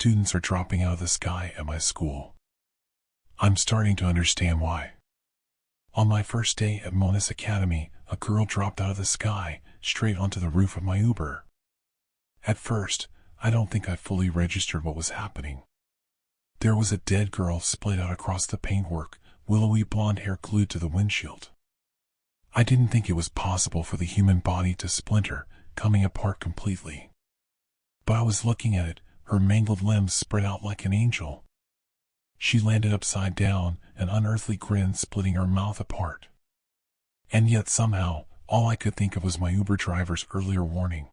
Students are dropping out of the sky at my school. I'm starting to understand why. On my first day at Mona's Academy, a girl dropped out of the sky, straight onto the roof of my Uber. At first, I don't think I fully registered what was happening. There was a dead girl splayed out across the paintwork, willowy blonde hair glued to the windshield. I didn't think it was possible for the human body to splinter, coming apart completely. But I was looking at it, her mangled limbs spread out like an angel. She landed upside down, an unearthly grin splitting her mouth apart. And yet somehow, all I could think of was my Uber driver's earlier warning.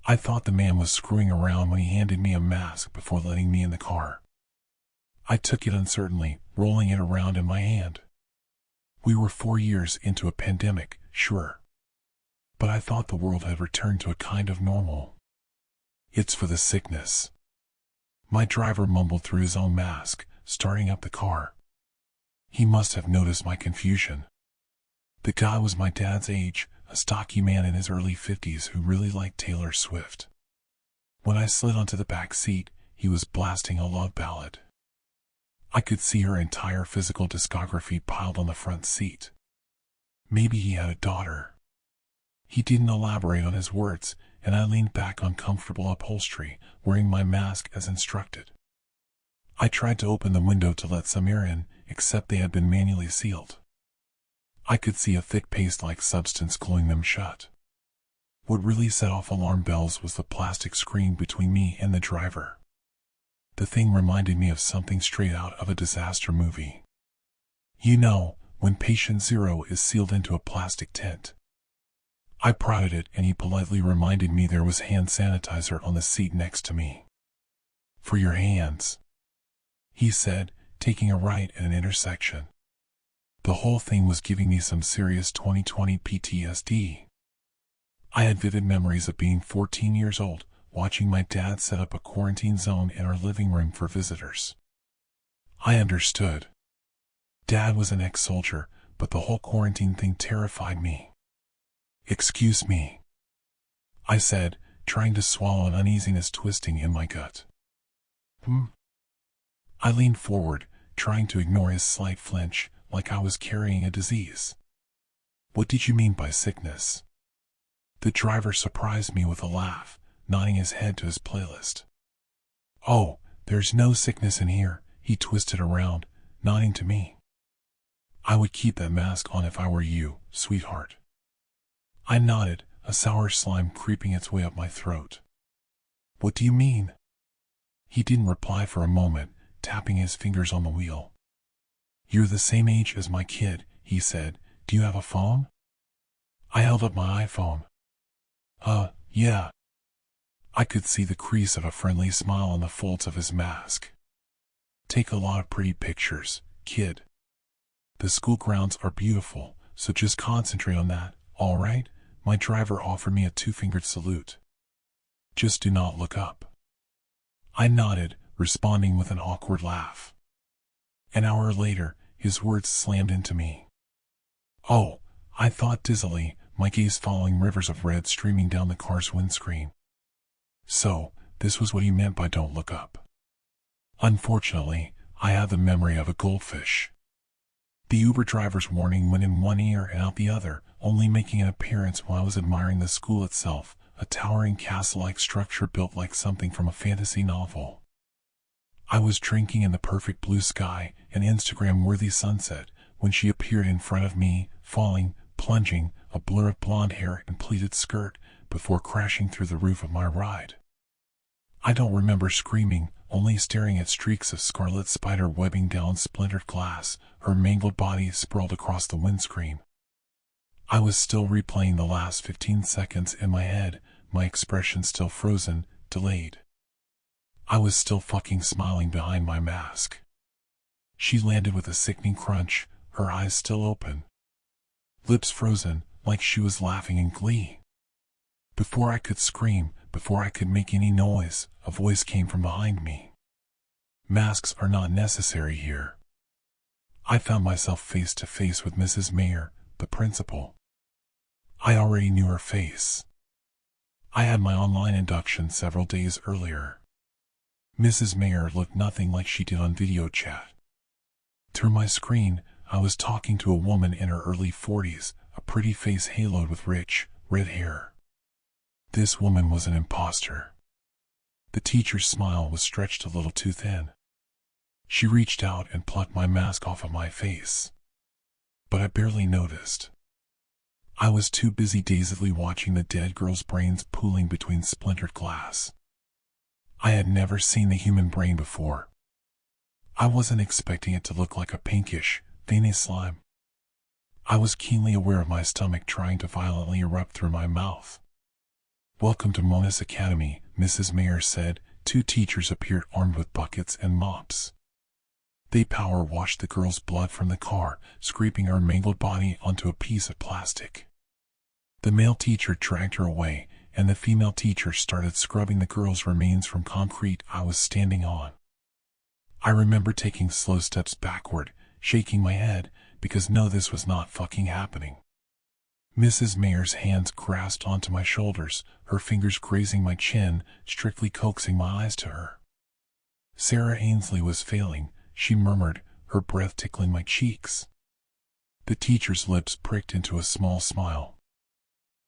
I thought the man was screwing around when he handed me a mask before letting me in the car. I took it uncertainly, rolling it around in my hand. We were 4 years into a pandemic, sure. But I thought the world had returned to a kind of normal. It's for the sickness. My driver mumbled through his own mask, starting up the car. He must have noticed my confusion. The guy was my dad's age, a stocky man in his early 50s who really liked Taylor Swift. When I slid onto the back seat, he was blasting a love ballad. I could see her entire physical discography piled on the front seat. Maybe he had a daughter. He didn't elaborate on his words, and I leaned back on comfortable upholstery, wearing my mask as instructed. I tried to open the window to let some air in, except they had been manually sealed. I could see a thick paste-like substance gluing them shut. What really set off alarm bells was the plastic screen between me and the driver. The thing reminded me of something straight out of a disaster movie. You know, when Patient Zero is sealed into a plastic tent. I prodded it and he politely reminded me there was hand sanitizer on the seat next to me. For your hands, he said, taking a right at an intersection. The whole thing was giving me some serious 2020 PTSD. I had vivid memories of being 14 years old, watching my dad set up a quarantine zone in our living room for visitors. I understood. Dad was an ex-soldier, but the whole quarantine thing terrified me. Excuse me, I said, trying to swallow an uneasiness twisting in my gut. I leaned forward, trying to ignore his slight flinch, like I was carrying a disease. What did you mean by sickness? The driver surprised me with a laugh, nodding his head to his playlist. Oh, there's no sickness in here, he twisted around, nodding to me. I would keep that mask on if I were you, sweetheart. I nodded, a sour slime creeping its way up my throat. What do you mean? He didn't reply for a moment, tapping his fingers on the wheel. You're the same age as my kid, he said. Do you have a phone? I held up my iPhone. Yeah. I could see the crease of a friendly smile on the folds of his mask. Take a lot of pretty pictures, kid. The school grounds are beautiful, so just concentrate on that, all right? My driver offered me a 2-fingered salute. Just do not look up. I nodded, responding with an awkward laugh. An hour later, his words slammed into me. Oh, I thought dizzily, my gaze following rivers of red streaming down the car's windscreen. So, this was what he meant by don't look up. Unfortunately, I had the memory of a goldfish. The Uber driver's warning went in one ear and out the other, only making an appearance while I was admiring the school itself, a towering castle-like structure built like something from a fantasy novel. I was drinking in the perfect blue sky, an Instagram-worthy sunset, when she appeared in front of me, falling, plunging, a blur of blonde hair and pleated skirt, before crashing through the roof of my ride. I don't remember screaming, only staring at streaks of scarlet spider webbing down splintered glass, her mangled body sprawled across the windscreen. I was still replaying the last 15 seconds in my head, my expression still frozen, delayed. I was still fucking smiling behind my mask. She landed with a sickening crunch, her eyes still open. Lips frozen, like she was laughing in glee. Before I could scream, before I could make any noise, a voice came from behind me. Masks are not necessary here. I found myself face to face with Mrs. Mayer, the principal. I already knew her face. I had my online induction several days earlier. Mrs. Mayer looked nothing like she did on video chat. Through my screen, I was talking to a woman in her early 40s, a pretty face haloed with rich, red hair. This woman was an imposter. The teacher's smile was stretched a little too thin. She reached out and plucked my mask off of my face. But I barely noticed. I was too busy dazedly watching the dead girl's brains pooling between splintered glass. I had never seen the human brain before. I wasn't expecting it to look like a pinkish, veiny slime. I was keenly aware of my stomach trying to violently erupt through my mouth. "Welcome to Monis Academy," Mrs. Mayer said. Two teachers appeared armed with buckets and mops. They power washed the girl's blood from the car, scraping her mangled body onto a piece of plastic. The male teacher dragged her away, and the female teacher started scrubbing the girl's remains from concrete I was standing on. I remember taking slow steps backward, shaking my head, because no, this was not fucking happening. Mrs. Mayer's hands grasped onto my shoulders, her fingers grazing my chin, strictly coaxing my eyes to her. Sarah Ainsley was failing, she murmured, her breath tickling my cheeks. The teacher's lips pricked into a small smile.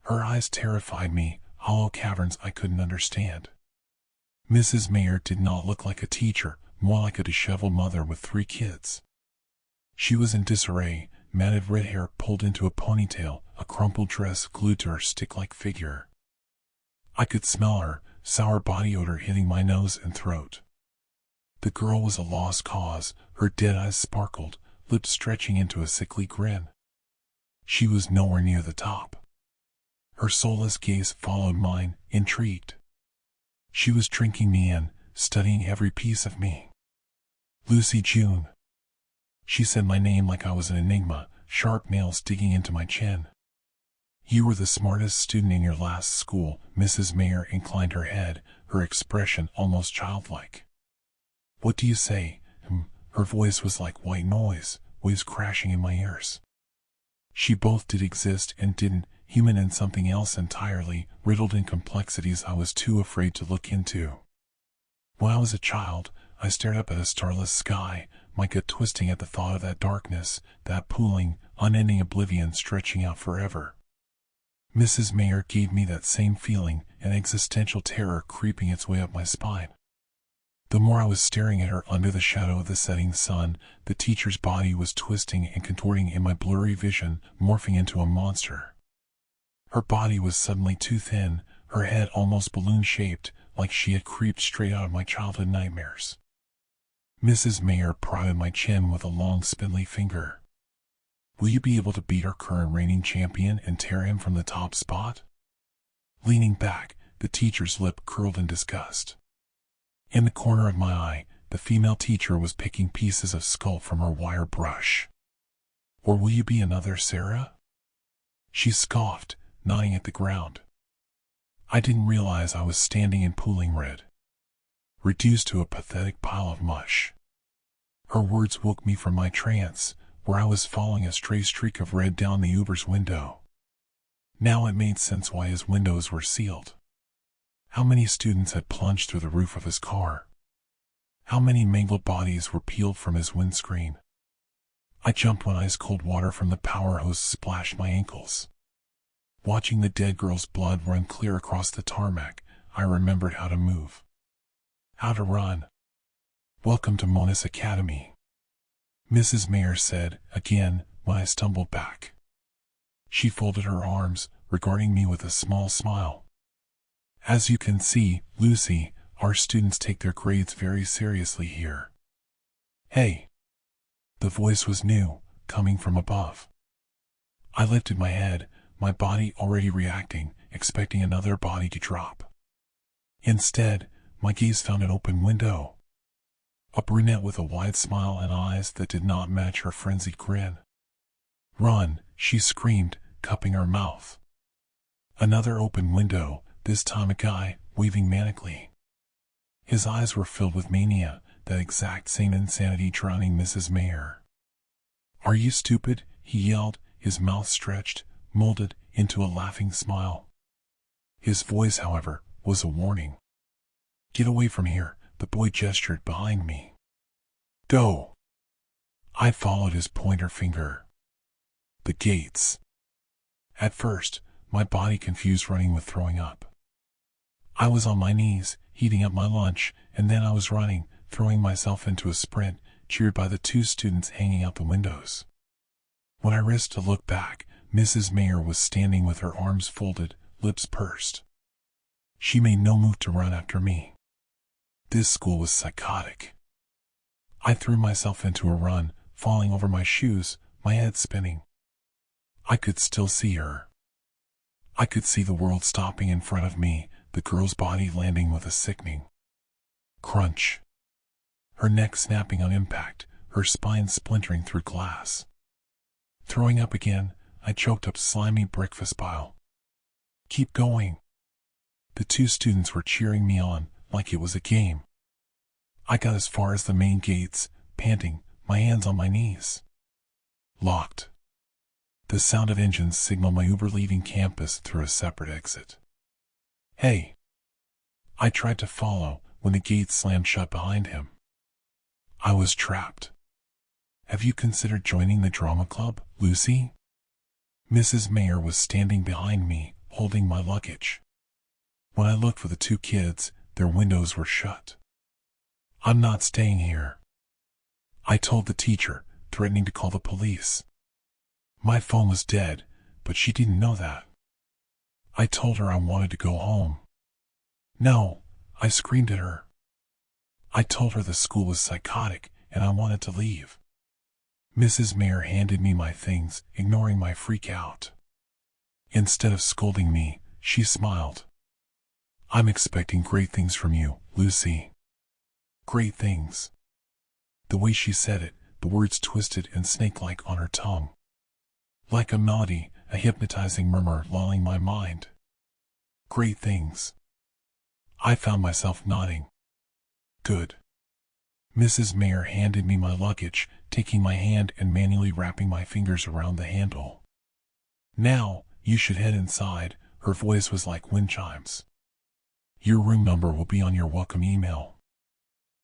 Her eyes terrified me, hollow caverns I couldn't understand. Mrs. Mayer did not look like a teacher, more like a disheveled mother with 3 kids. She was in disarray, matted red hair pulled into a ponytail, a crumpled dress glued to her stick-like figure. I could smell her, sour body odor hitting my nose and throat. The girl was a lost cause, her dead eyes sparkled, lips stretching into a sickly grin. She was nowhere near the top. Her soulless gaze followed mine, intrigued. She was drinking me in, studying every piece of me. "Lucy June." She said my name like I was an enigma, sharp nails digging into my chin. "You were the smartest student in your last school." Mrs. Mayer inclined her head, her expression almost childlike. "What do you say?" Her voice was like white noise, waves crashing in my ears. She both did exist and didn't, human and something else entirely, riddled in complexities I was too afraid to look into. When I was a child, I stared up at a starless sky, my gut twisting at the thought of that darkness, that pooling, unending oblivion stretching out forever. Mrs. Mayer gave me that same feeling, an existential terror creeping its way up my spine. The more I was staring at her under the shadow of the setting sun, the teacher's body was twisting and contorting in my blurry vision, morphing into a monster. Her body was suddenly too thin, her head almost balloon-shaped, like she had creeped straight out of my childhood nightmares. Mrs. Mayer prodded my chin with a long spindly finger. "Will you be able to beat our current reigning champion and tear him from the top spot?" Leaning back, the teacher's lip curled in disgust. In the corner of my eye, the female teacher was picking pieces of skull from her wire brush. "Or will you be another Sarah?" She scoffed, nodding at the ground. I didn't realize I was standing in pooling red, reduced to a pathetic pile of mush. Her words woke me from my trance, where I was following a stray streak of red down the Uber's window. Now it made sense why his windows were sealed. How many students had plunged through the roof of his car? How many mangled bodies were peeled from his windscreen? I jumped when ice-cold water from the power hose splashed my ankles. Watching the dead girl's blood run clear across the tarmac, I remembered how to move. How to run. "Welcome to Monis Academy," Mrs. Mayer said, again, when I stumbled back. She folded her arms, regarding me with a small smile. "As you can see, Lucy, our students take their grades very seriously here." "Hey." The voice was new, coming from above. I lifted my head, my body already reacting, expecting another body to drop. Instead, my gaze found an open window. A brunette with a wide smile and eyes that did not match her frenzied grin. "Run," she screamed, cupping her mouth. Another open window, this time a guy, waving manically. His eyes were filled with mania, that exact same insanity drowning Mrs. Mayer. "Are you stupid?" he yelled, his mouth stretched, molded into a laughing smile. His voice, however, was a warning. "Get away from here," the boy gestured behind me. Go. I followed his pointer finger. The gates. At first, my body confused running with throwing up. I was on my knees, heating up my lunch, and then I was running, throwing myself into a sprint, cheered by the two students hanging out the windows. When I risked to look back, Mrs. Mayer was standing with her arms folded, lips pursed. She made no move to run after me. This school was psychotic. I threw myself into a run, falling over my shoes, my head spinning. I could still see her. I could see the world stopping in front of me, the girl's body landing with a sickening crunch. Her neck snapping on impact, her spine splintering through glass. Throwing up again, I choked up slimy breakfast bile. Keep going. The two students were cheering me on, like it was a game. I got as far as the main gates, panting, my hands on my knees. Locked. The sound of engines signaled my Uber leaving campus through a separate exit. Hey! I tried to follow, when the gates slammed shut behind him. I was trapped. Have you considered joining the drama club, Lucy? Mrs. Mayer was standing behind me, holding my luggage. When I looked for the two kids, their windows were shut. I'm not staying here. I told the teacher, threatening to call the police. My phone was dead, but she didn't know that. I told her I wanted to go home. No, I screamed at her. I told her the school was psychotic and I wanted to leave. Mrs. Mayer handed me my things, ignoring my freak out. Instead of scolding me, she smiled. I'm expecting great things from you, Lucy. Great things. The way she said it, the words twisted and snake-like on her tongue. Like a melody, a hypnotizing murmur lulling my mind. Great things. I found myself nodding. Good. Mrs. Mayer handed me my luggage, taking my hand and manually wrapping my fingers around the handle. Now, you should head inside, her voice was like wind chimes. Your room number will be on your welcome email.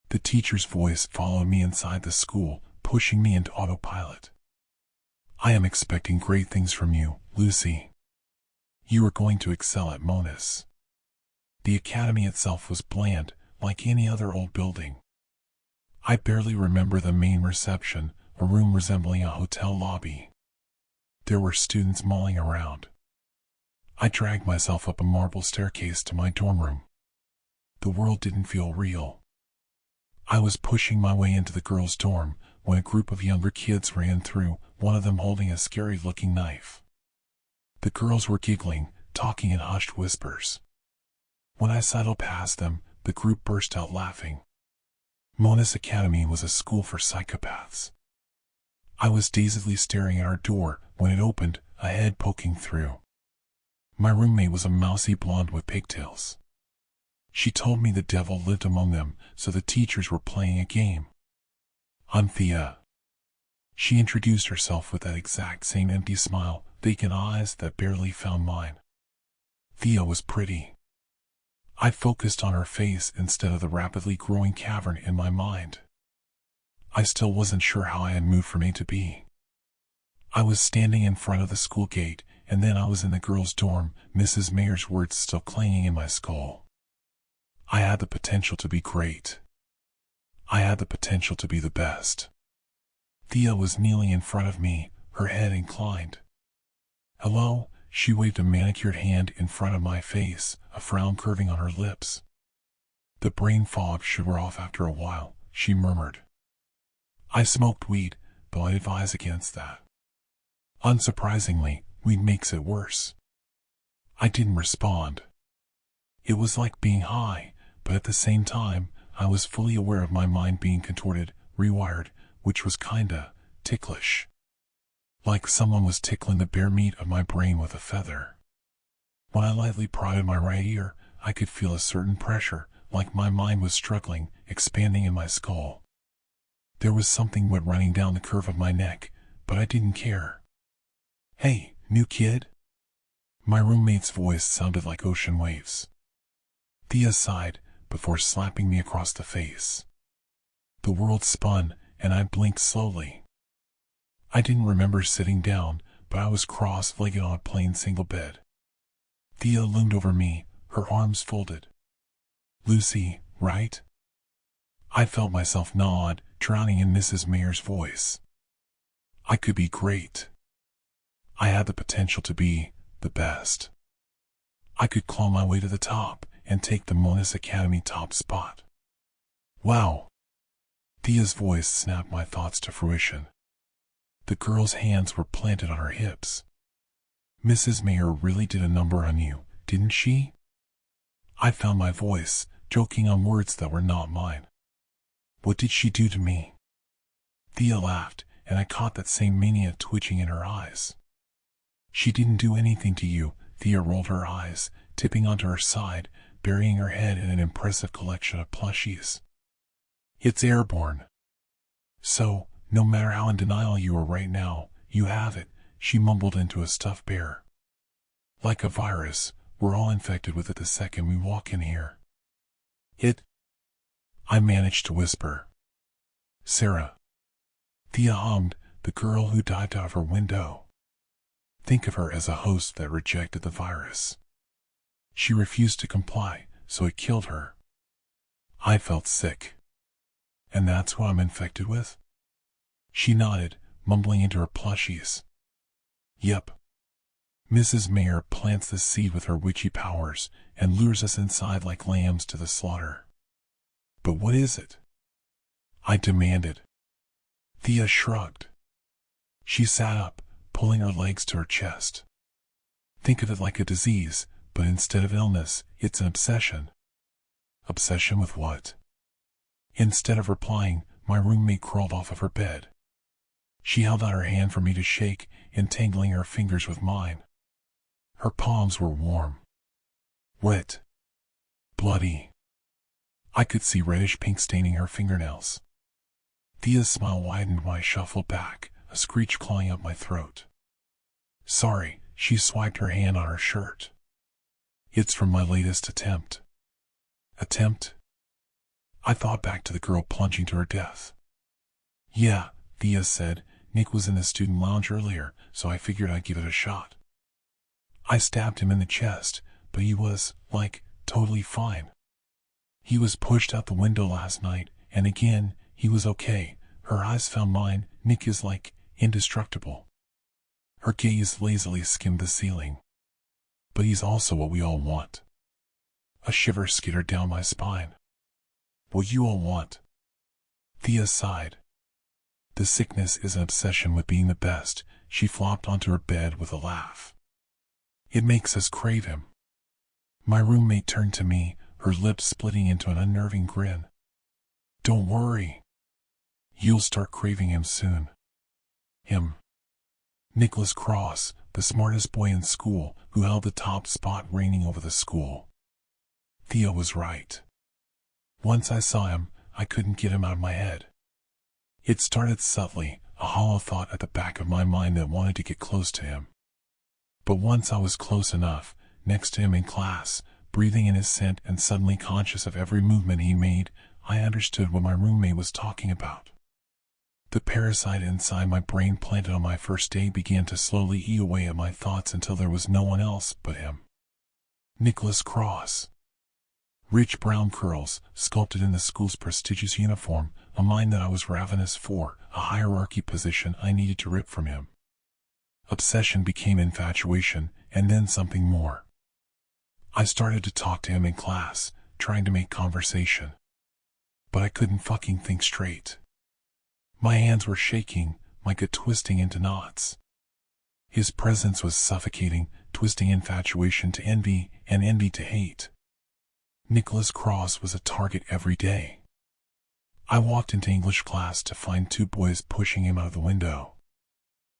The teacher's voice followed me inside the school, pushing me into autopilot. I am expecting great things from you, Lucy. You are going to excel at Monis. The academy itself was bland, like any other old building. I barely remember the main reception, a room resembling a hotel lobby. There were students mulling around. I dragged myself up a marble staircase to my dorm room. The world didn't feel real. I was pushing my way into the girls' dorm when a group of younger kids ran through, one of them holding a scary-looking knife. The girls were giggling, talking in hushed whispers. When I sidled past them, the group burst out laughing. Monis Academy was a school for psychopaths. I was dazedly staring at our door when it opened, a head poking through. My roommate was a mousy blonde with pigtails. She told me the devil lived among them, so the teachers were playing a game. I'm Thea. She introduced herself with that exact same empty smile, vacant eyes that barely found mine. Thea was pretty. I focused on her face instead of the rapidly growing cavern in my mind. I still wasn't sure how I had moved from A to B. I was standing in front of the school gate, and then I was in the girls' dorm, Mrs. Mayer's words still clanging in my skull. I had the potential to be great. I had the potential to be the best. Thea was kneeling in front of me, her head inclined. Hello, she waved a manicured hand in front of my face, a frown curving on her lips. The brain fog should wear off after a while, she murmured. I smoked weed, but I'd advise against that. Unsurprisingly, weed makes it worse. I didn't respond. It was like being high, but at the same time, I was fully aware of my mind being contorted, rewired, which was kinda ticklish. Like someone was tickling the bare meat of my brain with a feather. When I lightly prodded my right ear, I could feel a certain pressure, like my mind was struggling, expanding in my skull. There was something wet running down the curve of my neck, but I didn't care. Hey, new kid? My roommate's voice sounded like ocean waves. Thea sighed, before slapping me across the face. The world spun, and I blinked slowly. I didn't remember sitting down, but I was cross-legged on a plain single bed. Thea loomed over me, her arms folded. "Lucy, right?" I felt myself nod, drowning in Mrs. Mayer's voice. I could be great. I had the potential to be the best. I could claw my way to the top and take the Monis Academy top spot. Wow! Thea's voice snapped my thoughts to fruition. The girl's hands were planted on her hips. "Mrs. Mayer really did a number on you, didn't she?" I found my voice, joking on words that were not mine. "What did she do to me?" Thea laughed, and I caught that same mania twitching in her eyes. "She didn't do anything to you." Thea rolled her eyes, tipping onto her side, burying her head in an impressive collection of plushies. "It's airborne. So, no matter how in denial you are right now, you have it," she mumbled into a stuffed bear. "Like a virus, we're all infected with it the second we walk in here." I managed to whisper. "Sarah." Thea hummed, "The girl who dived out of her window. Think of her as a host that rejected the virus. She refused to comply, so it killed her." I felt sick. "And that's what I'm infected with?" She nodded, mumbling into her plushies. "Yep. Mrs. Mayer plants this seed with her witchy powers and lures us inside like lambs to the slaughter." "But what is it?" I demanded. Thea shrugged. She sat up, pulling her legs to her chest. "Think of it like a disease, but instead of illness, it's an obsession." "Obsession with what?" Instead of replying, my roommate crawled off of her bed. She held out her hand for me to shake, entangling her fingers with mine. Her palms were warm, wet, bloody. I could see reddish-pink staining her fingernails. Thea's smile widened when I shuffled back, a screech clawing up my throat. "Sorry," she swiped her hand on her shirt. "It's from my latest attempt." "Attempt?" I thought back to the girl plunging to her death. "Yeah," Thea said, "Nick was in the student lounge earlier, so I figured I'd give it a shot. I stabbed him in the chest, but he was, totally fine. He was pushed out the window last night, and again, he was okay." Her eyes found mine. "Nick is, indestructible." Her gaze lazily skimmed the ceiling. "But he's also what we all want." A shiver skittered down my spine. "What you all want?" Thea sighed. "The sickness is an obsession with being the best." She flopped onto her bed with a laugh. "It makes us crave him." My roommate turned to me, her lips splitting into an unnerving grin. "Don't worry. You'll start craving him soon." Him. Nicholas Cross, the smartest boy in school, who held the top spot reigning over the school. Thea was right. Once I saw him, I couldn't get him out of my head. It started subtly, a hollow thought at the back of my mind that wanted to get close to him. But once I was close enough, next to him in class, breathing in his scent and suddenly conscious of every movement he made, I understood what my roommate was talking about. The parasite inside my brain planted on my first day began to slowly eat away at my thoughts until there was no one else but him. Nicholas Cross. Rich brown curls, sculpted in the school's prestigious uniform, a mind that I was ravenous for, a hierarchy position I needed to rip from him. Obsession became infatuation, and then something more. I started to talk to him in class, trying to make conversation. But I couldn't fucking think straight. My hands were shaking, my gut twisting into knots. His presence was suffocating, twisting infatuation to envy, and envy to hate. Nicholas Cross was a target every day. I walked into English class to find two boys pushing him out of the window.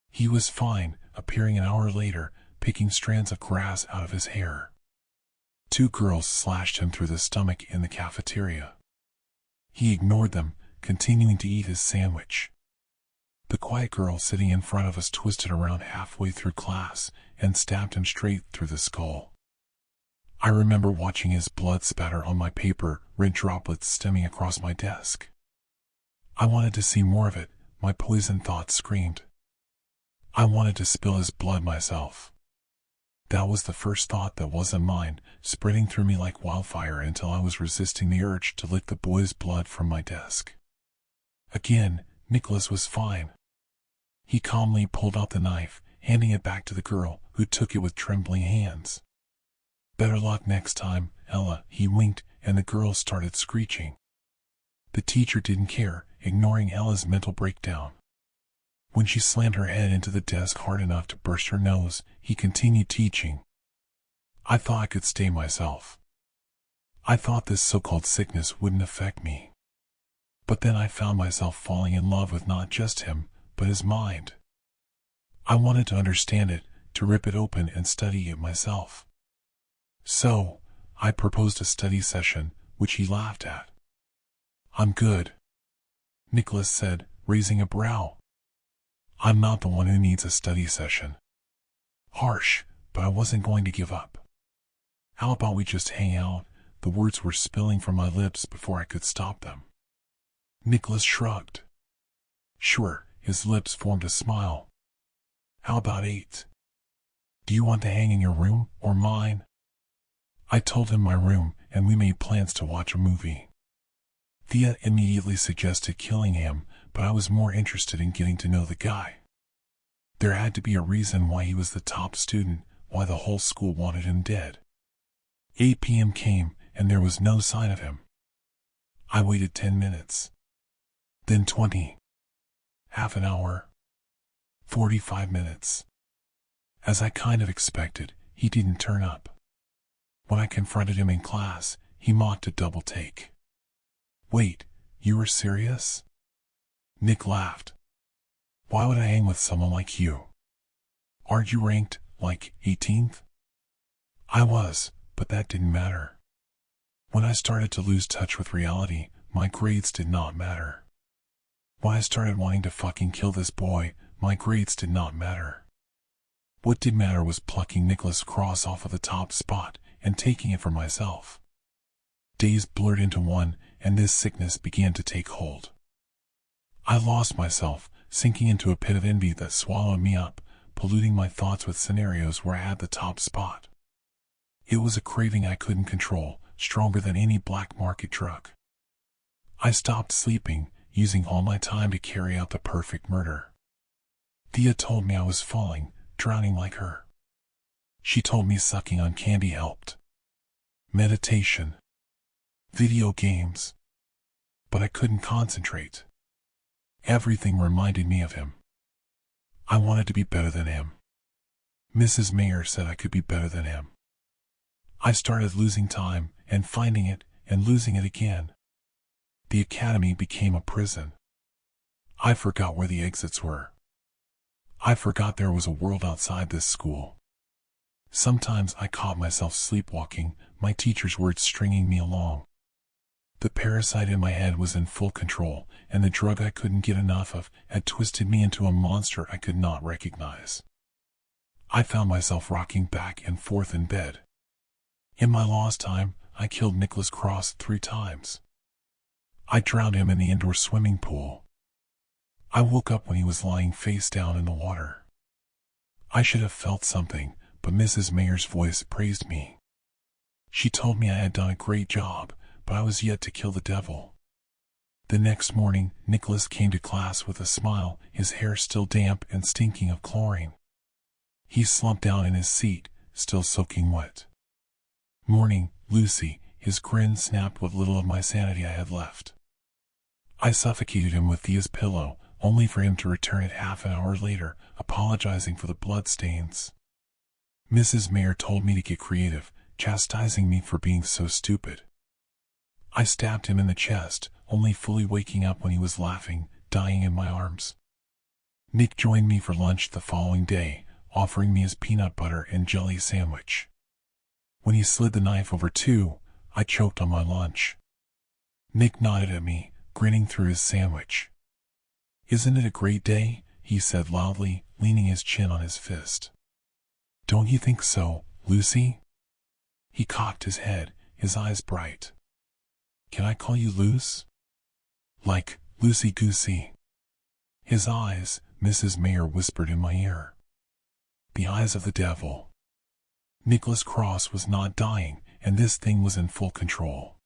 He was fine, appearing an hour later, picking strands of grass out of his hair. Two girls slashed him through the stomach in the cafeteria. He ignored them, continuing to eat his sandwich. The quiet girl sitting in front of us twisted around halfway through class and stabbed him straight through the skull. I remember watching his blood spatter on my paper, red droplets stemming across my desk. I wanted to see more of it, my poison thoughts screamed. I wanted to spill his blood myself. That was the first thought that wasn't mine, spreading through me like wildfire until I was resisting the urge to lick the boy's blood from my desk. Again, Nicholas was fine. He calmly pulled out the knife, handing it back to the girl, who took it with trembling hands. Better luck next time, Ella, he winked, and the girl started screeching. The teacher didn't care, ignoring Ella's mental breakdown. When she slammed her head into the desk hard enough to burst her nose, he continued teaching. I thought I could stay myself. I thought this so-called sickness wouldn't affect me. But then I found myself falling in love with not just him, but his mind. I wanted to understand it, to rip it open and study it myself. So, I proposed a study session, which he laughed at. I'm good, Nicholas said, raising a brow. I'm not the one who needs a study session. Harsh, but I wasn't going to give up. How about we just hang out? The words were spilling from my lips before I could stop them. Nicholas shrugged. Sure, his lips formed a smile. How about 8? Do you want to hang in your room, or mine? I told him my room, and we made plans to watch a movie. Thea immediately suggested killing him, but I was more interested in getting to know the guy. There had to be a reason why he was the top student, why the whole school wanted him dead. 8 p.m. came, and there was no sign of him. I waited 10 minutes. Then 20. Half an hour. 45 minutes. As I kind of expected, he didn't turn up. When I confronted him in class, he mocked a double take. Wait, you were serious? Nick laughed. Why would I hang with someone like you? Aren't you ranked, like, 18th? I was, but that didn't matter. When I started to lose touch with reality, my grades did not matter. When I started wanting to fucking kill this boy, my grades did not matter. What did matter was plucking Nicholas Cross off of the top spot and taking it for myself. Days blurred into one, and this sickness began to take hold. I lost myself, sinking into a pit of envy that swallowed me up, polluting my thoughts with scenarios where I had the top spot. It was a craving I couldn't control, stronger than any black market drug. I stopped sleeping, using all my time to carry out the perfect murder. Thea told me I was falling, drowning like her. She told me sucking on candy helped. Meditation. Video games. But I couldn't concentrate. Everything reminded me of him. I wanted to be better than him. Mrs. Mayer said I could be better than him. I started losing time, and finding it, and losing it again. The academy became a prison. I forgot where the exits were. I forgot there was a world outside this school. Sometimes I caught myself sleepwalking, my teacher's words stringing me along. The parasite in my head was in full control, and the drug I couldn't get enough of had twisted me into a monster I could not recognize. I found myself rocking back and forth in bed. In my lost time, I killed Nicholas Cross 3 times. I drowned him in the indoor swimming pool. I woke up when he was lying face down in the water. I should have felt something, but Mrs. Mayer's voice praised me. She told me I had done a great job, but I was yet to kill the devil. The next morning, Nicholas came to class with a smile, his hair still damp and stinking of chlorine. He slumped down in his seat, still soaking wet. Morning, Lucy, his grin snapped what little of my sanity I had left. I suffocated him with Thea's pillow, only for him to return it half an hour later, apologizing for the bloodstains. Mrs. Mayer told me to get creative, chastising me for being so stupid. I stabbed him in the chest, only fully waking up when he was laughing, dying in my arms. Nick joined me for lunch the following day, offering me his peanut butter and jelly sandwich. When he slid the knife over too, I choked on my lunch. Nick nodded at me, grinning through his sandwich. "Isn't it a great day?" he said loudly, leaning his chin on his fist. "Don't you think so, Lucy?" He cocked his head, his eyes bright. Can I call you Luce? Like Lucy-goosey. His eyes, Mrs. Mayer whispered in my ear. The eyes of the devil. Nicholas Cross was not dying, and this thing was in full control.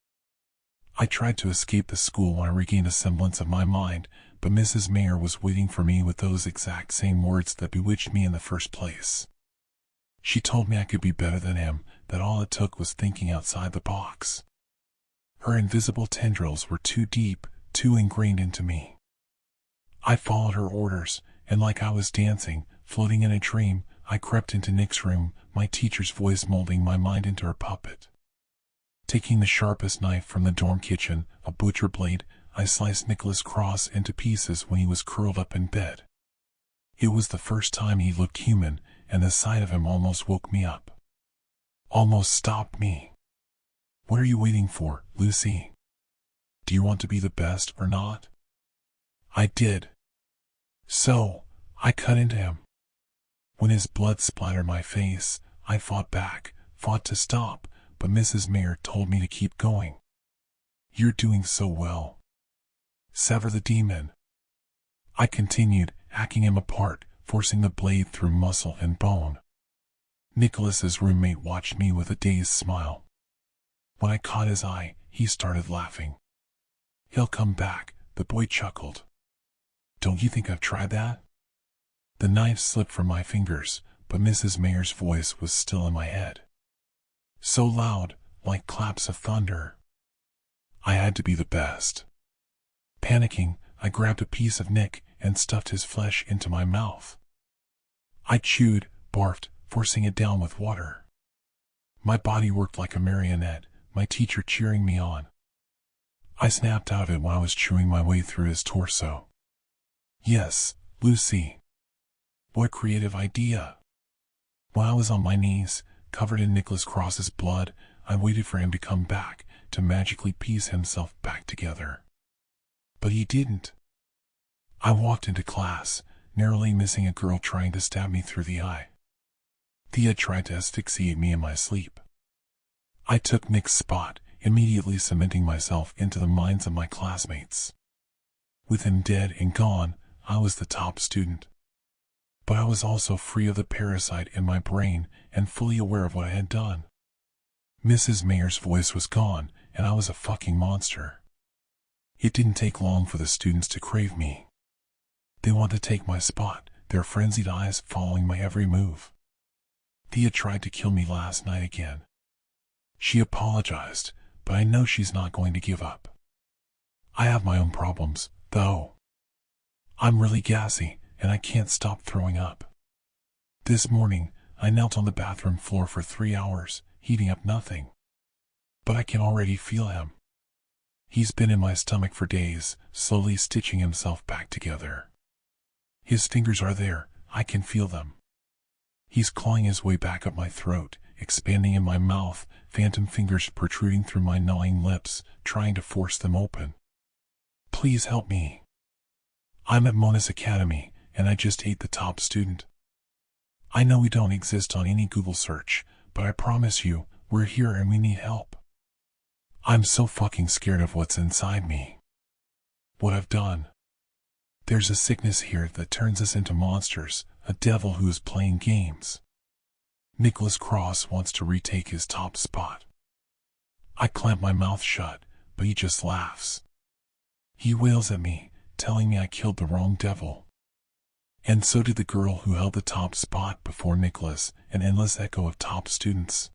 I tried to escape the school when I regained a semblance of my mind, but Mrs. Mayer was waiting for me with those exact same words that bewitched me in the first place. She told me I could be better than him, that all it took was thinking outside the box. Her invisible tendrils were too deep, too ingrained into me. I followed her orders, and like I was dancing, floating in a dream, I crept into Nick's room, my teacher's voice molding my mind into her puppet. Taking the sharpest knife from the dorm kitchen, a butcher blade, I sliced Nicholas Cross into pieces when he was curled up in bed. It was the first time he looked human, and the sight of him almost woke me up. Almost stopped me. What are you waiting for, Lucy? Do you want to be the best or not? I did. So, I cut into him. When his blood splattered my face, I fought back, fought to stop, but Mrs. Mayer told me to keep going. You're doing so well. Sever the demon. I continued, hacking him apart, forcing the blade through muscle and bone. Nicholas's roommate watched me with a dazed smile. When I caught his eye, he started laughing. He'll come back, the boy chuckled. Don't you think I've tried that? The knife slipped from my fingers, but Mrs. Mayer's voice was still in my head. So loud, like claps of thunder. I had to be the best. Panicking, I grabbed a piece of Nick and stuffed his flesh into my mouth. I chewed, barfed, forcing it down with water. My body worked like a marionette, my teacher cheering me on. I snapped out of it when I was chewing my way through his torso. Yes, Lucy. What creative idea! When I was on my knees, covered in Nicholas Cross's blood, I waited for him to come back, to magically piece himself back together. But he didn't. I walked into class, narrowly missing a girl trying to stab me through the eye. Thea tried to asphyxiate me in my sleep. I took Nick's spot, immediately cementing myself into the minds of my classmates. With him dead and gone, I was the top student. But I was also free of the parasite in my brain and fully aware of what I had done. Mrs. Mayer's voice was gone, and I was a fucking monster. It didn't take long for the students to crave me. They wanted to take my spot, their frenzied eyes following my every move. Thea tried to kill me last night again. She apologized, but I know she's not going to give up. I have my own problems, though. I'm really gassy, and I can't stop throwing up. This morning, I knelt on the bathroom floor for 3 hours, heating up nothing. But I can already feel him. He's been in my stomach for days, slowly stitching himself back together. His fingers are there, I can feel them. He's clawing his way back up my throat, expanding in my mouth, phantom fingers protruding through my gnawing lips, trying to force them open. Please help me. I'm at Mona's Academy, and I just ate the top student. I know we don't exist on any Google search, but I promise you, we're here and we need help. I'm so fucking scared of what's inside me. What I've done. There's a sickness here that turns us into monsters, a devil who is playing games. Nicholas Cross wants to retake his top spot. I clamp my mouth shut, but he just laughs. He wails at me, telling me I killed the wrong devil. And so did the girl who held the top spot before Nicholas, an endless echo of top students.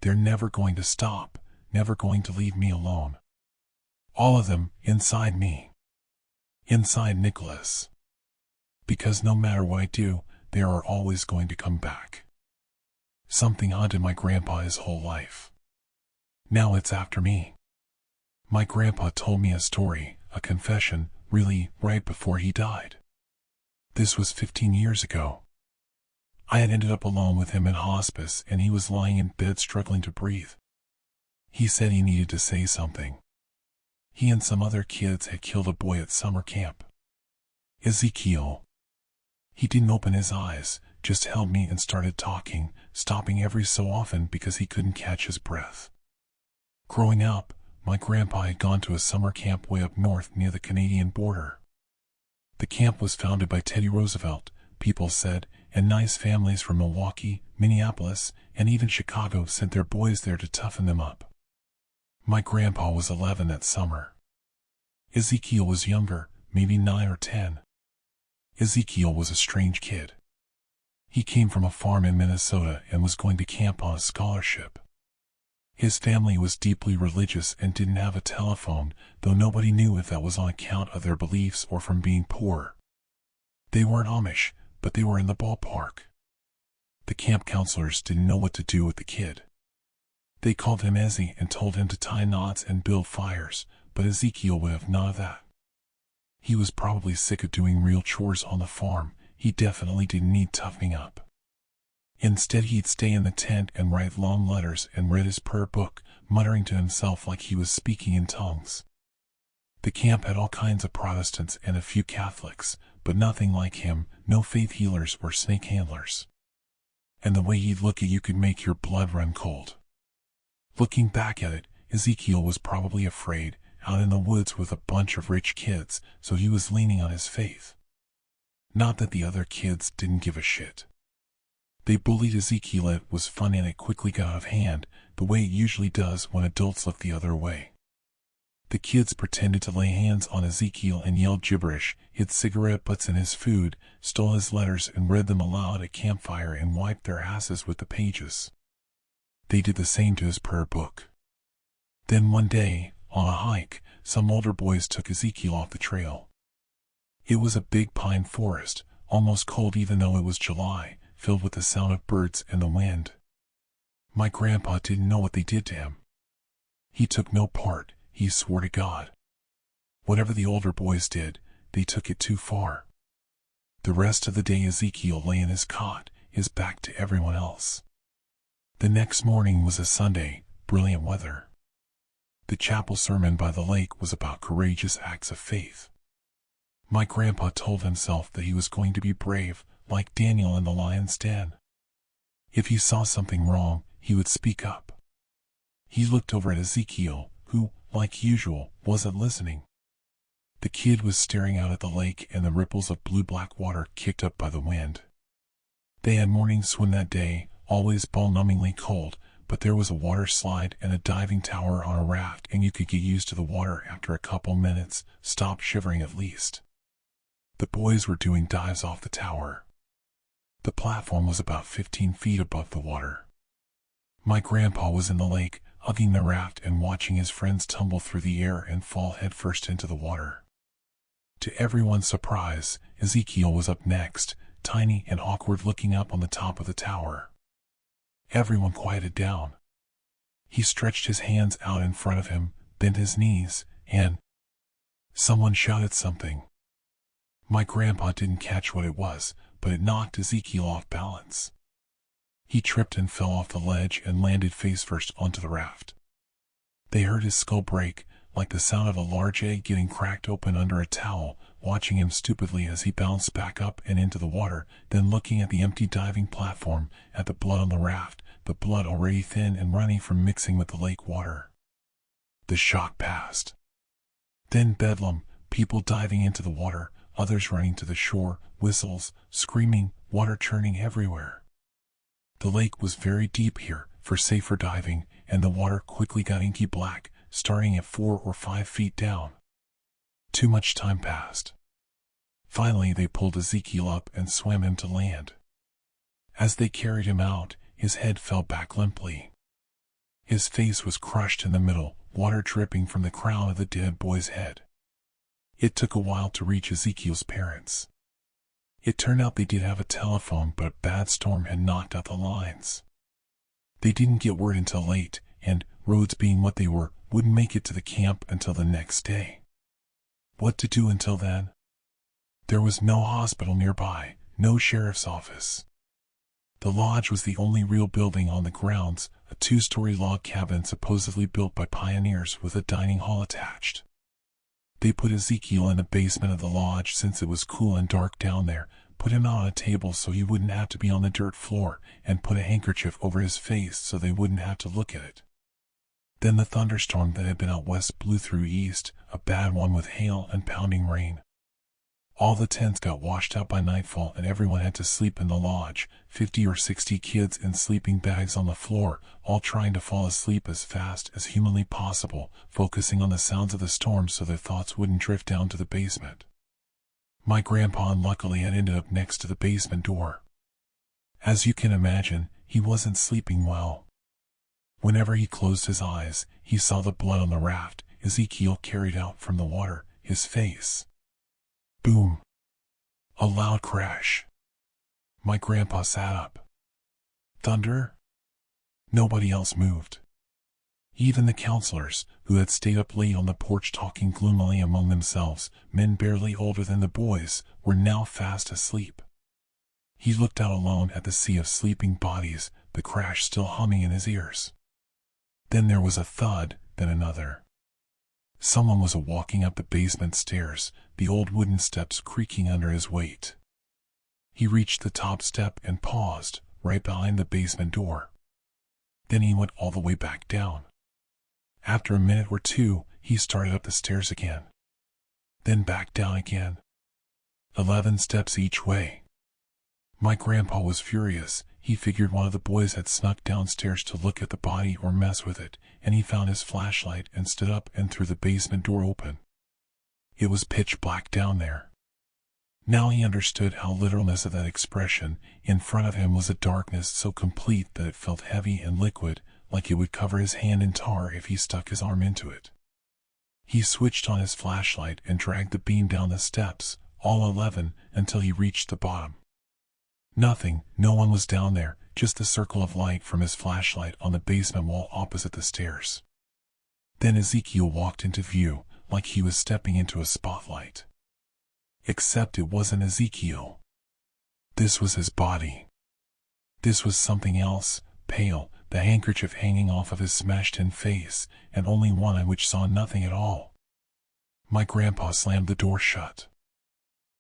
They're never going to stop, never going to leave me alone. All of them, inside me. Inside Nicholas. Because no matter what I do, they are always going to come back. Something haunted my grandpa his whole life. Now it's after me. My grandpa told me a story, a confession, really, right before he died. This was 15 years ago. I had ended up alone with him in hospice and he was lying in bed struggling to breathe. He said he needed to say something. He and some other kids had killed a boy at summer camp. Ezekiel. He didn't open his eyes, just held me and started talking, stopping every so often because he couldn't catch his breath. Growing up, my grandpa had gone to a summer camp way up north near the Canadian border. The camp was founded by Teddy Roosevelt, people said, and nice families from Milwaukee, Minneapolis, and even Chicago sent their boys there to toughen them up. My grandpa was 11 that summer. Ezekiel was younger, maybe 9 or 10. Ezekiel was a strange kid. He came from a farm in Minnesota and was going to camp on a scholarship. His family was deeply religious and didn't have a telephone, though nobody knew if that was on account of their beliefs or from being poor. They weren't Amish, but they were in the ballpark. The camp counselors didn't know what to do with the kid. They called him Ezzy and told him to tie knots and build fires, but Ezekiel would have none of that. He was probably sick of doing real chores on the farm. He definitely didn't need toughening up. Instead, he'd stay in the tent and write long letters and read his prayer book, muttering to himself like he was speaking in tongues. The camp had all kinds of Protestants and a few Catholics, but nothing like him, no faith healers or snake handlers. And the way he'd look at you could make your blood run cold. Looking back at it, Ezekiel was probably afraid, out in the woods with a bunch of rich kids, so he was leaning on his faith. Not that the other kids didn't give a shit. They bullied Ezekiel. It was fun and it quickly got out of hand, the way it usually does when adults look the other way. The kids pretended to lay hands on Ezekiel and yelled gibberish, hid cigarette butts in his food, stole his letters and read them aloud at campfire and wiped their asses with the pages. They did the same to his prayer book. Then one day, on a hike, some older boys took Ezekiel off the trail. It was a big pine forest, almost cold even though it was July, filled with the sound of birds and the wind. My grandpa didn't know what they did to him. He took no part, he swore to God. Whatever the older boys did, they took it too far. The rest of the day Ezekiel lay in his cot, his back to everyone else. The next morning was a Sunday, brilliant weather. The chapel sermon by the lake was about courageous acts of faith. My grandpa told himself that he was going to be brave, like Daniel in the lion's den. If he saw something wrong, he would speak up. He looked over at Ezekiel, who, like usual, wasn't listening. The kid was staring out at the lake and the ripples of blue-black water kicked up by the wind. They had morning swim that day, always ball-numbingly cold, but there was a water slide and a diving tower on a raft and you could get used to the water after a couple minutes, stop shivering at least. The boys were doing dives off the tower. The platform was about 15 feet above the water. My grandpa was in the lake, hugging the raft and watching his friends tumble through the air and fall headfirst into the water. To everyone's surprise, Ezekiel was up next, tiny and awkward looking up on the top of the tower. Everyone quieted down. He stretched his hands out in front of him, bent his knees, and someone shouted something. My grandpa didn't catch what it was, but it knocked Ezekiel off balance. He tripped and fell off the ledge and landed face first onto the raft. They heard his skull break, like the sound of a large egg getting cracked open under a towel, watching him stupidly as he bounced back up and into the water, then looking at the empty diving platform, at the blood on the raft, the blood already thin and runny from mixing with the lake water. The shock passed. Then bedlam, people diving into the water, others running to the shore, whistles, screaming, water churning everywhere. The lake was very deep here, for safer diving, and the water quickly got inky black, starting at 4 or 5 feet down. Too much time passed. Finally they pulled Ezekiel up and swam him to land. As they carried him out, his head fell back limply. His face was crushed in the middle, water dripping from the crown of the dead boy's head. It took a while to reach Ezekiel's parents. It turned out they did have a telephone, but a bad storm had knocked out the lines. They didn't get word until late, and, roads being what they were, wouldn't make it to the camp until the next day. What to do until then? There was no hospital nearby, no sheriff's office. The lodge was the only real building on the grounds, a 2-story log cabin supposedly built by pioneers with a dining hall attached. They put Ezekiel in the basement of the lodge since it was cool and dark down there, put him on a table so he wouldn't have to be on the dirt floor, and put a handkerchief over his face so they wouldn't have to look at it. Then the thunderstorm that had been out west blew through east, a bad one with hail and pounding rain. All the tents got washed out by nightfall and everyone had to sleep in the lodge, 50 or 60 kids in sleeping bags on the floor, all trying to fall asleep as fast as humanly possible, focusing on the sounds of the storm so their thoughts wouldn't drift down to the basement. My grandpa unluckily had ended up next to the basement door. As you can imagine, he wasn't sleeping well. Whenever he closed his eyes, he saw the blood on the raft Ezekiel carried out from the water, his face. Boom! A loud crash. My grandpa sat up. Thunder? Nobody else moved. Even the counselors, who had stayed up late on the porch talking gloomily among themselves, men barely older than the boys, were now fast asleep. He looked out alone at the sea of sleeping bodies, the crash still humming in his ears. Then there was a thud, then another. Someone was walking up the basement stairs, the old wooden steps creaking under his weight. He reached the top step and paused, right behind the basement door. Then he went all the way back down. After a minute or two, he started up the stairs again. Then back down again. 11 steps each way. My grandpa was furious. He figured one of the boys had snuck downstairs to look at the body or mess with it, and he found his flashlight and stood up and threw the basement door open. It was pitch black down there. Now he understood how literalness of that expression. In front of him was a darkness so complete that it felt heavy and liquid, like it would cover his hand in tar if he stuck his arm into it. He switched on his flashlight and dragged the beam down the steps, all 11, until he reached the bottom. Nothing, no one was down there, just the circle of light from his flashlight on the basement wall opposite the stairs. Then Ezekiel walked into view, like he was stepping into a spotlight. Except it wasn't Ezekiel. This was his body. This was something else, pale, the handkerchief hanging off of his smashed-in face, and only one eye which saw nothing at all. My grandpa slammed the door shut.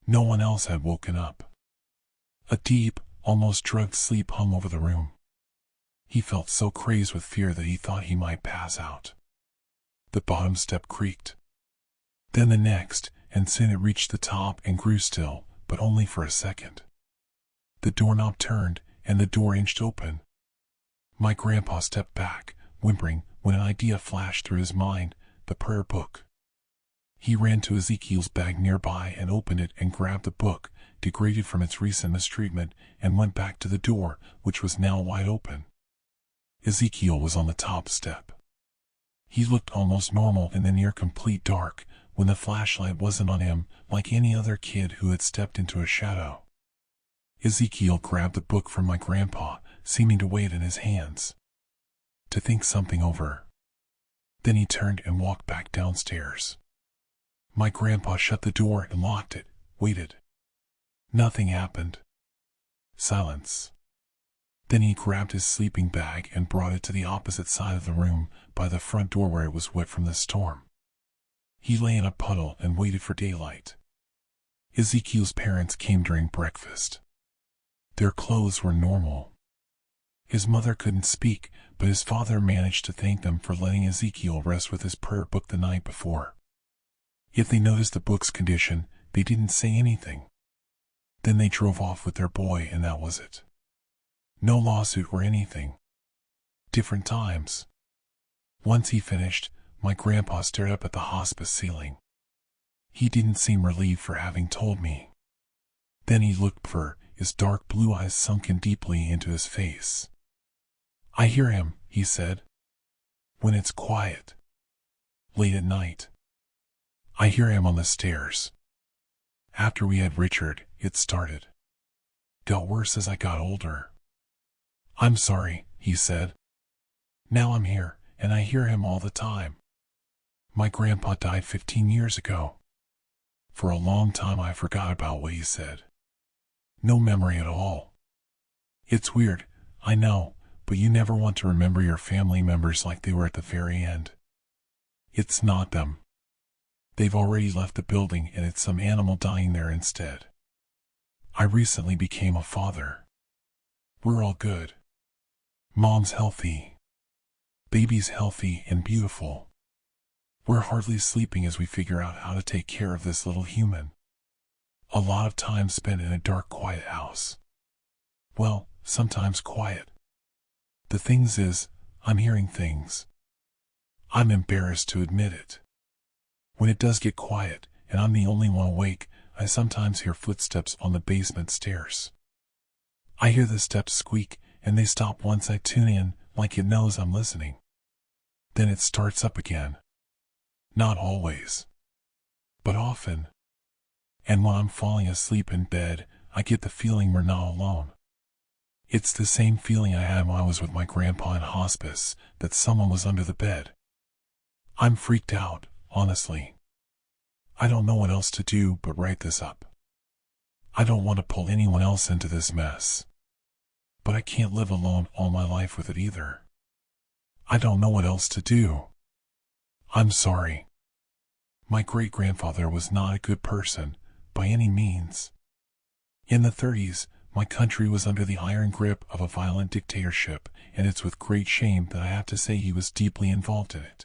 No one else had woken up. A deep, almost drugged sleep hung over the room. He felt so crazed with fear that he thought he might pass out. The bottom step creaked. Then the next, and soon it reached the top and grew still, but only for a second. The doorknob turned, and the door inched open. My grandpa stepped back, whimpering, when an idea flashed through his mind, the prayer book. He ran to Ezekiel's bag nearby and opened it and grabbed the book, degraded from its recent mistreatment, and went back to the door, which was now wide open. Ezekiel was on the top step. He looked almost normal in the near-complete dark, when the flashlight wasn't on him, like any other kid who had stepped into a shadow. Ezekiel grabbed the book from my grandpa, seeming to weigh it in his hands. To think something over. Then he turned and walked back downstairs. My grandpa shut the door and locked it, waited. Nothing happened. Silence. Then he grabbed his sleeping bag and brought it to the opposite side of the room, by the front door where it was wet from the storm. He lay in a puddle and waited for daylight. Ezekiel's parents came during breakfast. Their clothes were normal. His mother couldn't speak, but his father managed to thank them for letting Ezekiel rest with his prayer book the night before. If they noticed the book's condition, they didn't say anything. Then they drove off with their boy and that was it. No lawsuit or anything. Different times. Once he finished, my grandpa stared up at the hospice ceiling. He didn't seem relieved for having told me. Then he looked up for, his dark blue eyes sunken deeply into his face. "I hear him," he said. "When it's quiet. Late at night. I hear him on the stairs. After we had Richard, it started. Got worse as I got older. I'm sorry," he said. "Now I'm here, and I hear him all the time. My grandpa died 15 years ago. For a long time I forgot about what he said. No memory at all. It's weird, I know, but you never want to remember your family members like they were at the very end. It's not them. They've already left the building and it's some animal dying there instead. I recently became a father. We're all good. Mom's healthy. Baby's healthy and beautiful. We're hardly sleeping as we figure out how to take care of this little human. A lot of time spent in a dark, quiet house. Well, sometimes quiet. The things is, I'm hearing things. I'm embarrassed to admit it. When it does get quiet, and I'm the only one awake, I sometimes hear footsteps on the basement stairs. I hear the steps squeak, and they stop once I tune in, like it knows I'm listening. Then it starts up again. Not always, but often. And when I'm falling asleep in bed, I get the feeling we're not alone. It's the same feeling I had when I was with my grandpa in hospice, that someone was under the bed. I'm freaked out, honestly. I don't know what else to do but write this up. I don't want to pull anyone else into this mess. But I can't live alone all my life with it either. I don't know what else to do. I'm sorry. My great-grandfather was not a good person, by any means. In the 30s, my country was under the iron grip of a violent dictatorship, and it's with great shame that I have to say he was deeply involved in it.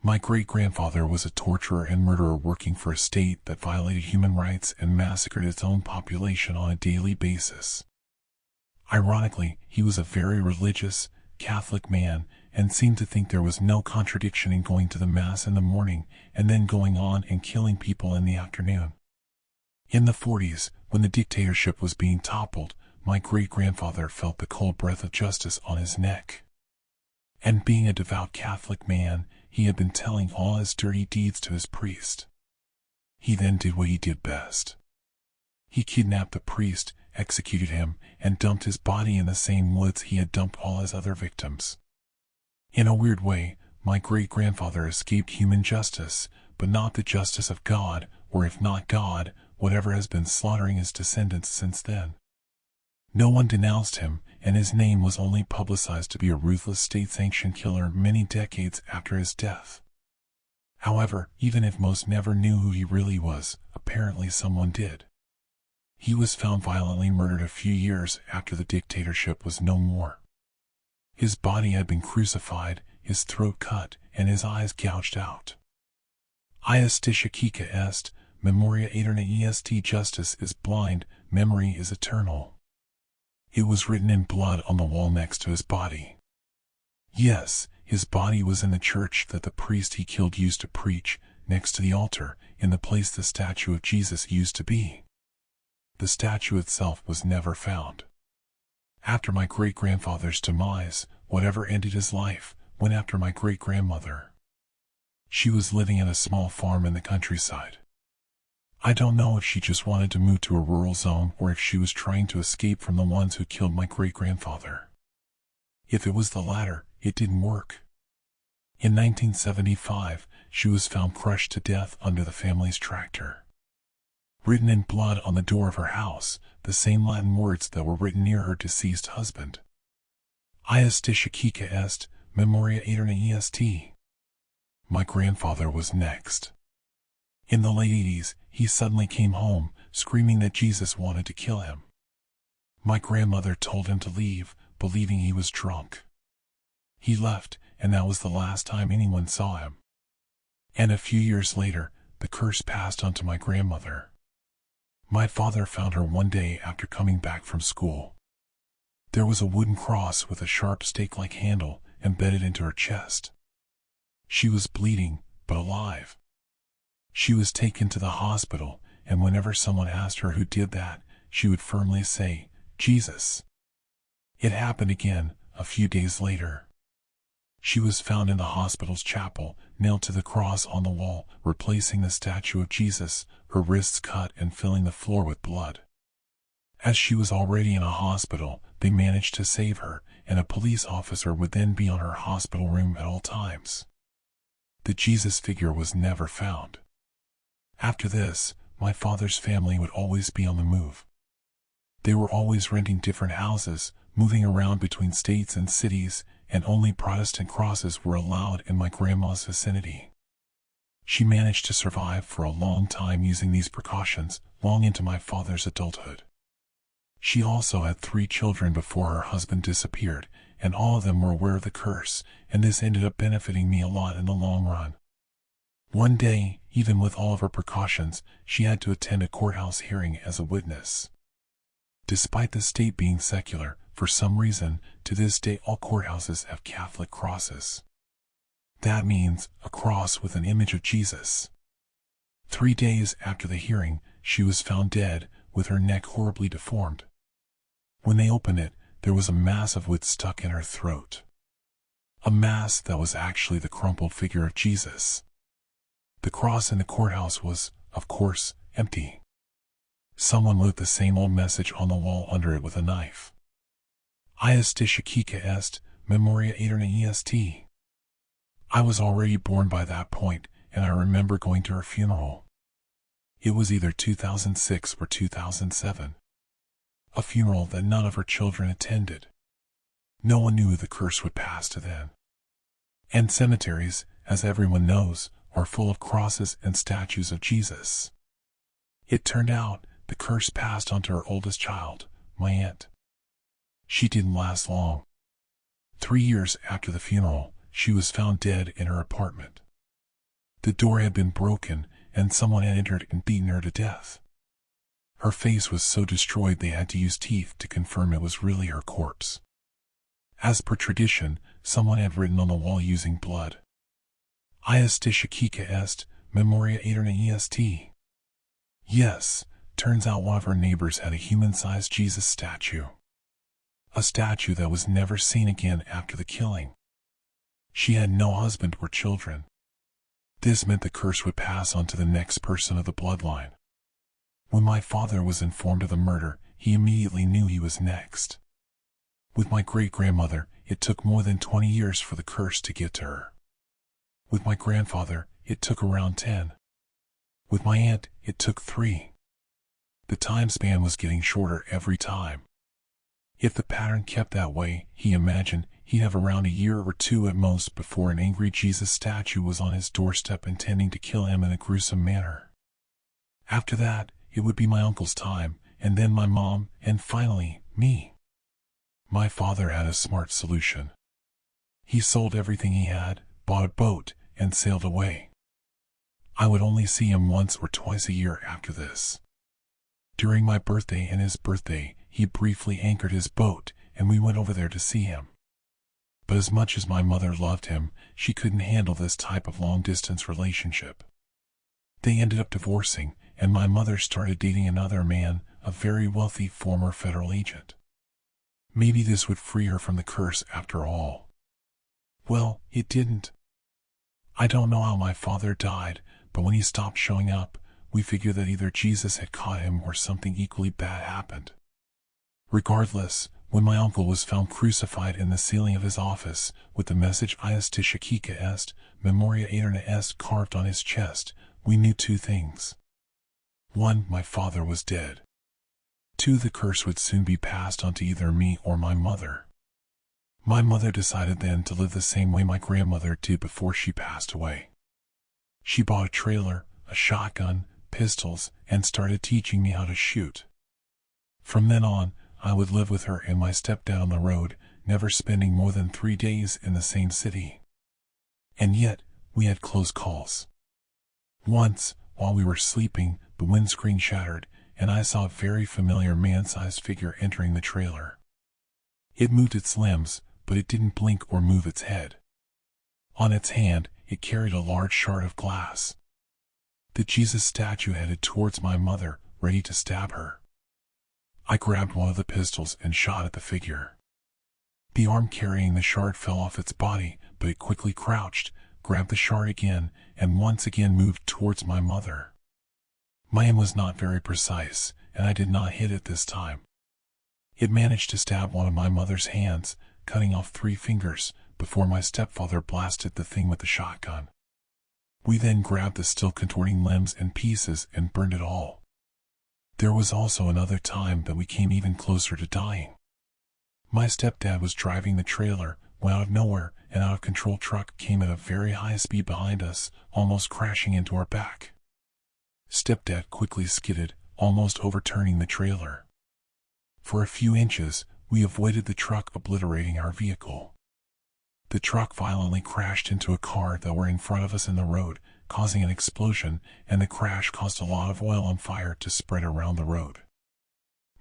My great-grandfather was a torturer and murderer working for a state that violated human rights and massacred its own population on a daily basis. Ironically, he was a very religious, Catholic man, and seemed to think there was no contradiction in going to the Mass in the morning and then going on and killing people in the afternoon. In the 40s, when the dictatorship was being toppled, my great-grandfather felt the cold breath of justice on his neck. And being a devout Catholic man, he had been telling all his dirty deeds to his priest. He then did what he did best. He kidnapped the priest, executed him, and dumped his body in the same woods he had dumped all his other victims. In a weird way, my great-grandfather escaped human justice, but not the justice of God, or if not God, whatever has been slaughtering his descendants since then. No one denounced him, and his name was only publicized to be a ruthless state-sanctioned killer many decades after his death. However, even if most never knew who he really was, apparently someone did. He was found violently murdered a few years after the dictatorship was no more. His body had been crucified, his throat cut, and his eyes gouged out. Iustistia quica est, memoria aeterna est. Justice is blind, memory is eternal. It was written in blood on the wall next to his body. Yes, his body was in the church that the priest he killed used to preach, next to the altar, in the place the statue of Jesus used to be. The statue itself was never found. After my great-grandfather's demise, whatever ended his life, went after my great-grandmother. She was living in a small farm in the countryside. I don't know if she just wanted to move to a rural zone or if she was trying to escape from the ones who killed my great-grandfather. If it was the latter, it didn't work. In 1975, she was found crushed to death under the family's tractor. Written in blood on the door of her house, the same Latin words that were written near her deceased husband. Iustistia quica est, memoria aeterna est. My grandfather was next. In the late 80s, he suddenly came home, screaming that Jesus wanted to kill him. My grandmother told him to leave, believing he was drunk. He left, and that was the last time anyone saw him. And a few years later, the curse passed on to my grandmother. My father found her one day after coming back from school. There was a wooden cross with a sharp stake-like handle embedded into her chest. She was bleeding, but alive. She was taken to the hospital, and whenever someone asked her who did that, she would firmly say, Jesus. It happened again, a few days later. She was found in the hospital's chapel, nailed to the cross on the wall, replacing the statue of Jesus, her wrists cut and filling the floor with blood. As she was already in a hospital, they managed to save her, and a police officer would then be on her hospital room at all times. The Jesus figure was never found. After this, my father's family would always be on the move. They were always renting different houses, moving around between states and cities, and only Protestant crosses were allowed in my grandma's vicinity. She managed to survive for a long time using these precautions, long into my father's adulthood. She also had 3 children before her husband disappeared, and all of them were aware of the curse, and this ended up benefiting me a lot in the long run. One day, even with all of her precautions, she had to attend a courthouse hearing as a witness. Despite the state being secular, for some reason, to this day all courthouses have Catholic crosses. That means a cross with an image of Jesus. 3 days after the hearing, she was found dead, with her neck horribly deformed. When they opened it, there was a mass of wood stuck in her throat. A mass that was actually the crumpled figure of Jesus. The cross in the courthouse was, of course, empty. Someone wrote the same old message on the wall under it with a knife. Ius discica est, memoria aeterna est. I was already born by that point, and I remember going to her funeral. It was either 2006 or 2007. A funeral that none of her children attended. No one knew the curse would pass to them. And cemeteries, as everyone knows, are full of crosses and statues of Jesus. It turned out, the curse passed on to her oldest child, my aunt. She didn't last long. 3 years after the funeral, she was found dead in her apartment. The door had been broken, and someone had entered and beaten her to death. Her face was so destroyed they had to use teeth to confirm it was really her corpse. As per tradition, someone had written on the wall using blood. Ius discica est, memoria aeterna est. Yes, turns out one of her neighbors had a human-sized Jesus statue. A statue that was never seen again after the killing. She had no husband or children. This meant the curse would pass on to the next person of the bloodline. When my father was informed of the murder, he immediately knew he was next. With my great-grandmother, it took more than 20 years for the curse to get to her. With my grandfather, it took around 10. With my aunt, it took 3. The time span was getting shorter every time. If the pattern kept that way, he imagined, he'd have around a year or 2 at most before an angry Jesus statue was on his doorstep intending to kill him in a gruesome manner. After that, it would be my uncle's time, and then my mom, and finally, me. My father had a smart solution. He sold everything he had, bought a boat, and sailed away. I would only see him once or twice a year after this. During my birthday and his birthday, he briefly anchored his boat, and we went over there to see him. But as much as my mother loved him, she couldn't handle this type of long-distance relationship. They ended up divorcing, and my mother started dating another man, a very wealthy former federal agent. Maybe this would free her from the curse after all. Well, it didn't. I don't know how my father died, but when he stopped showing up, we figured that either Jesus had caught him or something equally bad happened. Regardless, when my uncle was found crucified in the ceiling of his office, with the message Ius discica est, memoria aeterna est carved on his chest, we knew 2 things. 1, my father was dead. 2, the curse would soon be passed on to either me or my mother. My mother decided then to live the same way my grandmother did before she passed away. She bought a trailer, a shotgun, pistols, and started teaching me how to shoot. From then on, I would live with her and my stepdad on the road, never spending more than 3 days in the same city. And yet, we had close calls. Once, while we were sleeping, the windscreen shattered, and I saw a very familiar man-sized figure entering the trailer. It moved its limbs, but it didn't blink or move its head. On its hand, it carried a large shard of glass. The Jesus statue headed towards my mother, ready to stab her. I grabbed one of the pistols and shot at the figure. The arm carrying the shard fell off its body, but it quickly crouched, grabbed the shard again, and once again moved towards my mother. My aim was not very precise, and I did not hit it this time. It managed to stab one of my mother's hands, cutting off 3 fingers, before my stepfather blasted the thing with the shotgun. We then grabbed the still contorting limbs and pieces and burned it all. There was also another time that we came even closer to dying. My stepdad was driving the trailer when out of nowhere, an out-of-control truck came at a very high speed behind us, almost crashing into our back. Stepdad quickly skidded, almost overturning the trailer. For a few inches, we avoided the truck obliterating our vehicle. The truck violently crashed into a car that were in front of us in the road, causing an explosion, and the crash caused a lot of oil on fire to spread around the road.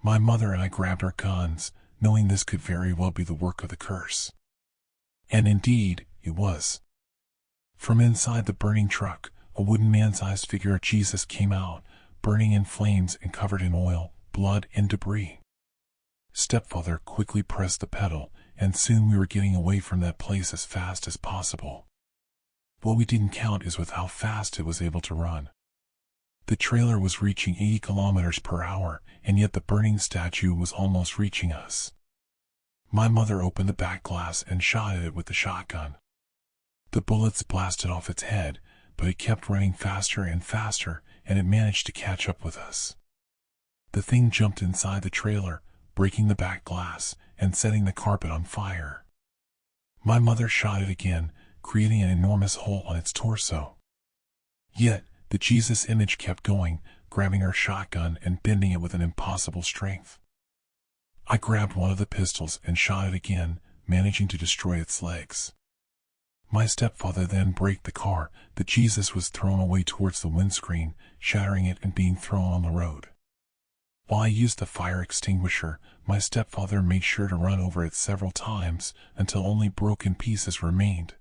My mother and I grabbed our guns, knowing this could very well be the work of the curse. And indeed, it was. From inside the burning truck, a wooden man-sized figure of Jesus came out, burning in flames and covered in oil, blood, and debris. Stepfather quickly pressed the pedal, and soon we were getting away from that place as fast as possible. What we didn't count is with how fast it was able to run. The trailer was reaching 80 kilometers per hour, and yet the burning statue was almost reaching us. My mother opened the back glass and shot at it with the shotgun. The bullets blasted off its head, but it kept running faster and faster, and it managed to catch up with us. The thing jumped inside the trailer, breaking the back glass and setting the carpet on fire. My mother shot it again, creating an enormous hole on its torso. Yet, the Jesus image kept going, grabbing our shotgun and bending it with an impossible strength. I grabbed one of the pistols and shot it again, managing to destroy its legs. My stepfather then braked the car. The Jesus was thrown away towards the windscreen, shattering it and being thrown on the road. While I used the fire extinguisher, my stepfather made sure to run over it several times until only broken pieces remained.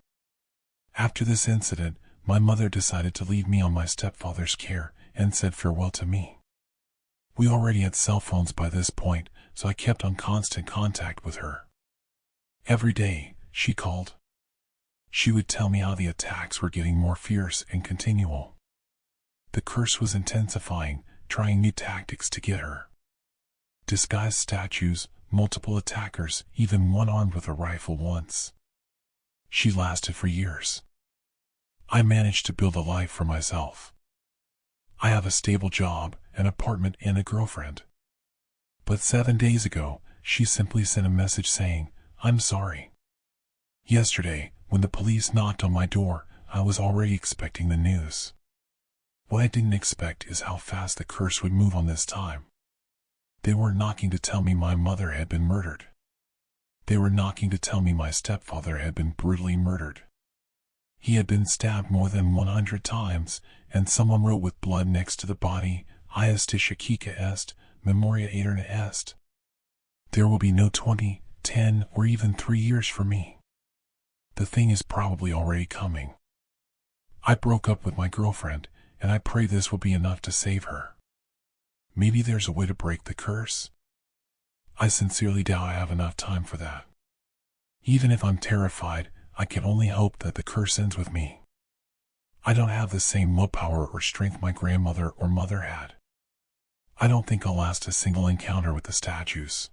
After this incident, my mother decided to leave me on my stepfather's care and said farewell to me. We already had cell phones by this point, so I kept on constant contact with her. Every day, she called. She would tell me how the attacks were getting more fierce and continual. The curse was intensifying, trying new tactics to get her. Disguised statues, multiple attackers, even one armed with a rifle once. She lasted for years. I managed to build a life for myself. I have a stable job, an apartment, and a girlfriend. But 7 days ago, she simply sent a message saying, "I'm sorry." Yesterday, when the police knocked on my door, I was already expecting the news. What I didn't expect is how fast the curse would move on this time. They were knocking to tell me my mother had been murdered. They were knocking to tell me my stepfather had been brutally murdered. He had been stabbed more than 100 times, and someone wrote with blood next to the body, "Iestische Kika est, memoria aeterna est." There will be no 20, 10, or even 3 years for me. The thing is probably already coming. I broke up with my girlfriend, and I pray this will be enough to save her. Maybe there's a way to break the curse. I sincerely doubt I have enough time for that. Even if I'm terrified, I can only hope that the curse ends with me. I don't have the same willpower or strength my grandmother or mother had. I don't think I'll last a single encounter with the statues.